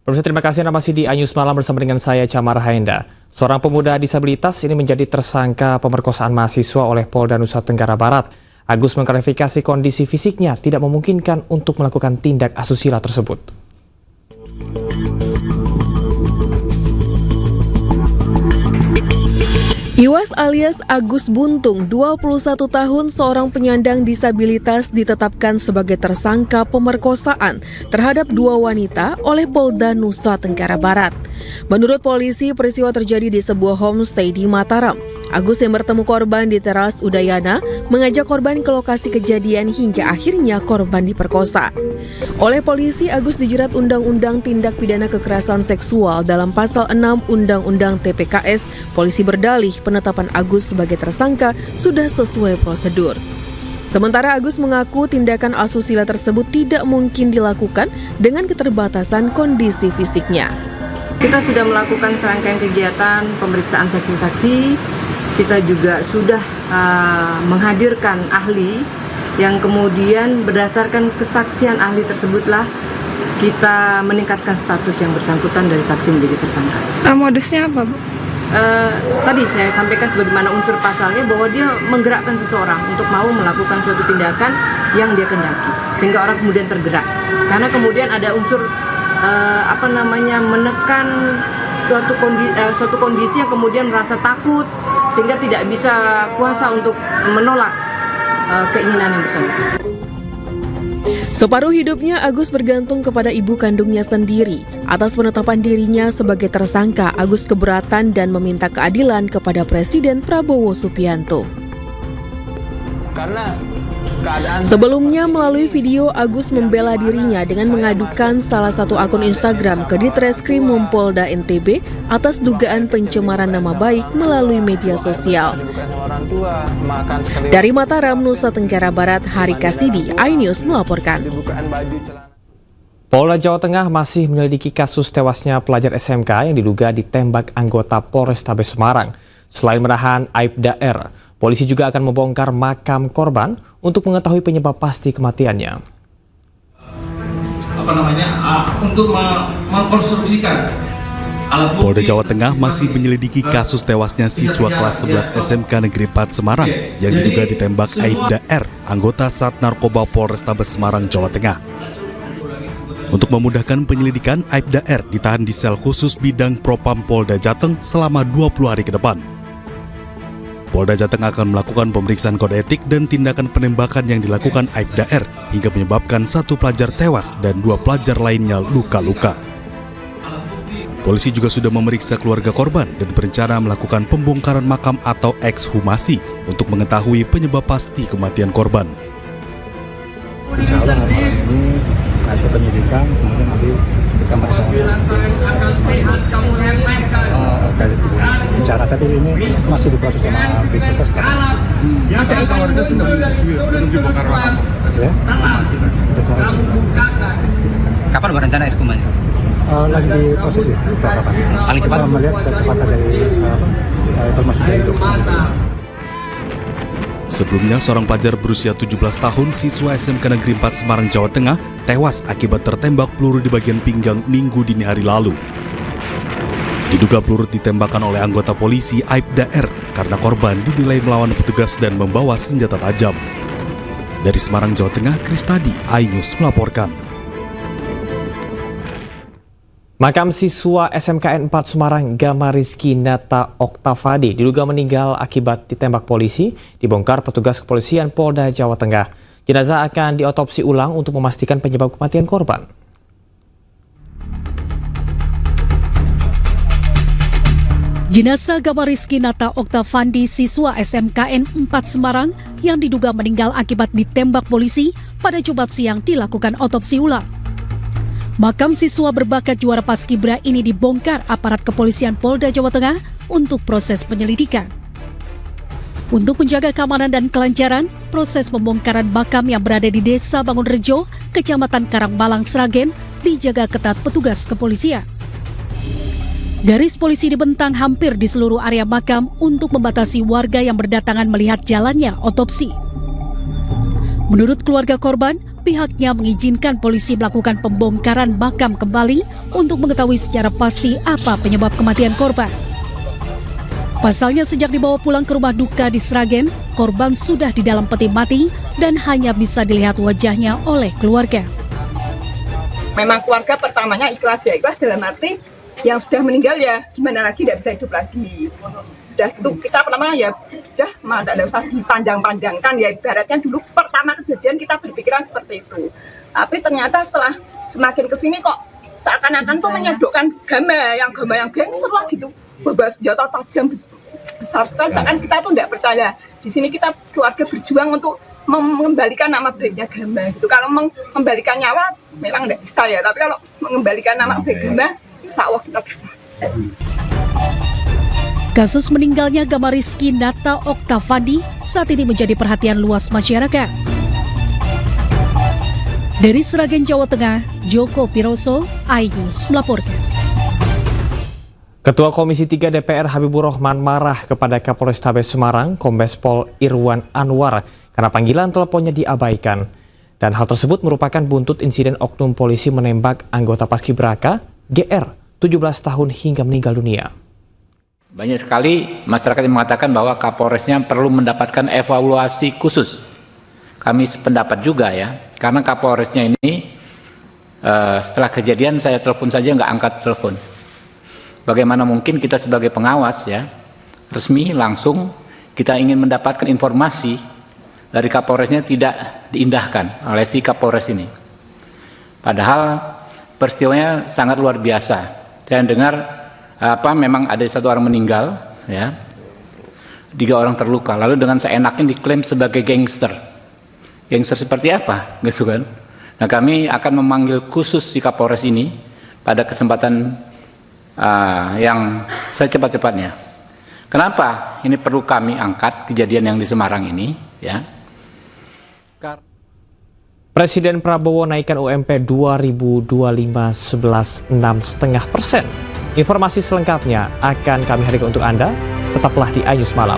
Pemirsa, terima kasih Anda masih di iNews Malam bersama dengan saya Camar Haenda. Seorang pemuda disabilitas ini menjadi tersangka pemerkosaan mahasiswa oleh Polda Nusa Tenggara Barat. Agus mengklarifikasi kondisi fisiknya tidak memungkinkan untuk melakukan tindak asusila tersebut. Iwas alias Agus Buntung, 21 tahun, seorang penyandang disabilitas ditetapkan sebagai tersangka pemerkosaan terhadap 2 wanita oleh Polda Nusa Tenggara Barat. Menurut polisi, peristiwa terjadi di sebuah homestay di Mataram. Agus yang bertemu korban di teras Udayana mengajak korban ke lokasi kejadian hingga akhirnya korban diperkosa. Oleh polisi, Agus dijerat Undang-Undang Tindak Pidana Kekerasan Seksual dalam Pasal 6 Undang-Undang TPKS. Polisi berdalih penetapan Agus sebagai tersangka sudah sesuai prosedur. Sementara Agus mengaku tindakan asusila tersebut tidak mungkin dilakukan dengan keterbatasan kondisi fisiknya. Kita sudah melakukan serangkaian kegiatan pemeriksaan saksi-saksi. Kita juga sudah menghadirkan ahli yang kemudian berdasarkan kesaksian ahli tersebutlah kita meningkatkan status yang bersangkutan dari saksi menjadi tersangka. Modusnya apa, Bu? Tadi saya sampaikan sebagaimana unsur pasalnya bahwa dia menggerakkan seseorang untuk mau melakukan suatu tindakan yang dia kendaki sehingga orang kemudian tergerak. Karena kemudian ada unsur menekan suatu kondisi yang kemudian merasa takut sehingga tidak bisa kuasa untuk menolak keinginan yang bersangkutan. Separuh hidupnya Agus bergantung kepada ibu kandungnya sendiri. Atas penetapan dirinya sebagai tersangka, Agus keberatan dan meminta keadilan kepada Presiden Prabowo Subianto. Sebelumnya melalui video, Agus membela dirinya dengan mengadukan salah satu akun Instagram ke Ditreskrim Polda NTB atas dugaan pencemaran nama baik melalui media sosial. Dari Mataram, Nusa Tenggara Barat, Hari Kasidi, iNews melaporkan. Polda Jawa Tengah masih menyelidiki kasus tewasnya pelajar SMK yang diduga ditembak anggota Polrestabes Semarang. Selain menahan Aibda R, polisi juga akan membongkar makam korban untuk mengetahui penyebab pasti kematiannya. Untuk mengkonstruksikan alat bukti. Polda Jawa Tengah masih menyelidiki kasus tewasnya siswa kelas 11 SMK Negeri 4 Semarang yang diduga ditembak Aibda R, anggota Sat Narkoba Polrestabes Semarang, Jawa Tengah. Untuk memudahkan penyelidikan, Aibda R ditahan di sel khusus bidang Propam Polda Jateng selama 20 hari ke depan. Polda Jateng akan melakukan pemeriksaan kode etik dan tindakan penembakan yang dilakukan Aibda R hingga menyebabkan 1 pelajar tewas dan 2 pelajar lainnya luka-luka. Polisi juga sudah memeriksa keluarga korban dan berencana melakukan pembongkaran makam atau ekshumasi untuk mengetahui penyebab pasti kematian korban. Insya Allah malam ini ada penyidikan, kemudian nanti kita bicara, tapi ini masih diproses sama Bikopos. Keluarga sudah dibongkar makam. Ya? Kapan berencana ekshumasi? Lagi di proses itu. Kapan? Paling cepat? Melihat kecepatan dari informasi dari dokter. Sebelumnya, seorang pelajar berusia 17 tahun siswa SMK Negeri 4 Semarang, Jawa Tengah tewas akibat tertembak peluru di bagian pinggang Minggu dini hari lalu. Diduga peluru ditembakkan oleh anggota polisi Aibda R karena korban dinilai melawan petugas dan membawa senjata tajam. Dari Semarang, Jawa Tengah, Kristadi, iNews melaporkan. Makam siswa SMKN 4 Semarang Gama Rizky Nata Oktavadi diduga meninggal akibat ditembak polisi, dibongkar petugas kepolisian Polda Jawa Tengah. Jenazah akan diotopsi ulang untuk memastikan penyebab kematian korban. Jenazah Gama Rizky Nata Oktavandi, siswa SMKN 4 Semarang yang diduga meninggal akibat ditembak polisi pada Jumat siang dilakukan otopsi ulang. Makam siswa berbakat juara Paskibra ini dibongkar aparat kepolisian Polda Jawa Tengah untuk proses penyelidikan. Untuk menjaga keamanan dan kelancaran, proses pembongkaran makam yang berada di Desa Bangunrejo, Kecamatan Karangbalang, Sragen, dijaga ketat petugas kepolisian. Garis polisi dibentang hampir di seluruh area makam untuk membatasi warga yang berdatangan melihat jalannya otopsi. Menurut keluarga korban, pihaknya mengizinkan polisi melakukan pembongkaran makam kembali untuk mengetahui secara pasti apa penyebab kematian korban. Pasalnya sejak dibawa pulang ke rumah duka di Sragen, korban sudah di dalam peti mati dan hanya bisa dilihat wajahnya oleh keluarga. Memang keluarga pertamanya ikhlas ya, ikhlas dalam arti yang sudah meninggal ya gimana lagi, tidak bisa hidup lagi. Udah itu kita pertama ya udah tidak usah dipanjang-panjangkan ya, ibaratnya dulu pertama kejadian kita berpikiran seperti itu. Tapi ternyata setelah semakin kesini kok seakan-akan tuh menyodokkan gama yang gangster lah gitu, bawa senjata tajam besar sekali, seakan kita tuh tidak percaya. Di sini kita keluarga berjuang untuk mengembalikan nama baiknya Gama gitu. Kalau mengembalikan nyawa memang tidak bisa ya, tapi kalau mengembalikan nama baik Gama, insya Allah kita bisa. Kasus meninggalnya Gama Rizky Nata Oktavandi saat ini menjadi perhatian luas masyarakat. Dari Sragen, Jawa Tengah, Joko Piroso, iNews melaporkan. Ketua Komisi 3 DPR Habibur Rahman marah kepada Kapolrestabes Semarang, Kombes Pol Irwan Anwar, karena panggilan teleponnya diabaikan. Dan hal tersebut merupakan buntut insiden oknum polisi menembak anggota Paskibraka, GR, 17 tahun hingga meninggal dunia. Banyak sekali masyarakat yang mengatakan bahwa Kapolresnya perlu mendapatkan evaluasi khusus. Kami sependapat juga ya, karena Kapolresnya ini setelah kejadian saya telepon saja nggak angkat telepon. Bagaimana mungkin kita sebagai pengawas ya, resmi langsung kita ingin mendapatkan informasi dari Kapolresnya tidak diindahkan oleh si Kapolres ini. Padahal peristiwanya sangat luar biasa. Saya dengar memang ada 1 orang meninggal ya, 3 orang terluka, lalu dengan seenaknya diklaim sebagai gangster. Gangster seperti apa gitu kan? Nah, kami akan memanggil khusus si Kapolres ini pada kesempatan yang secepat-cepatnya. Kenapa ini perlu kami angkat kejadian yang di Semarang ini ya? Presiden Prabowo naikkan UMP 2025 11,6%. Informasi selengkapnya akan kami hadirkan untuk Anda. Tetaplah di iNews Malam.